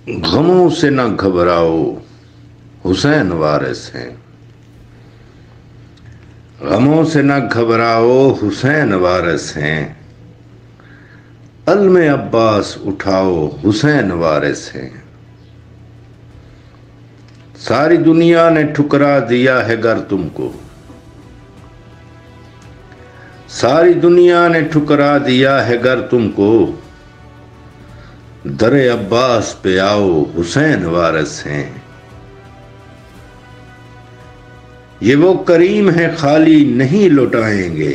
गमों से न घबराओ, हुसैन वारिस हैं। गमों से न घबराओ, हुसैन वारिस हैं। अलम अब्बास उठाओ, हुसैन वारिस हैं। सारी दुनिया ने ठुकरा दिया है गर तुमको, सारी दुनिया ने ठुकरा दिया है गर तुमको। दरे अब्बास पे आओ, हुसैन वारिस हैं। ये वो करीम है खाली नहीं लौटाएंगे,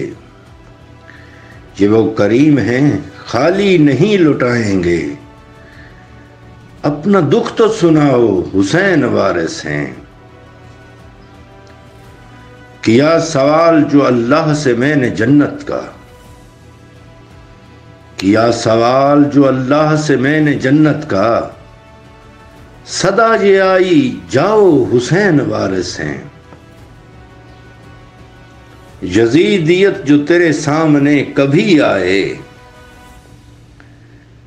ये वो करीम हैं खाली नहीं लौटाएंगे। अपना दुख तो सुनाओ, हुसैन वारिस हैं। किया सवाल जो अल्लाह से मैंने जन्नत का, किया सवाल जो अल्लाह से मैंने जन्नत का। सदा ये आई जाओ, हुसैन वारिस हैं। यजीदियत जो तेरे सामने कभी आए,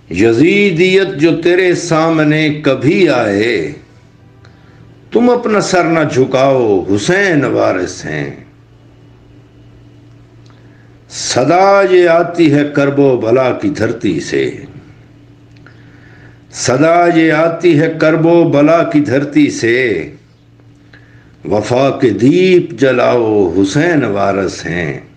यजीदियत जो तेरे सामने कभी आए। तुम अपना सर न झुकाओ, हुसैन वारिस हैं। सदा ये आती है करबो बला की धरती से, सदा ये आती है करबो बला की धरती से। वफा के दीप जलाओ, हुसैन वारिस हैं।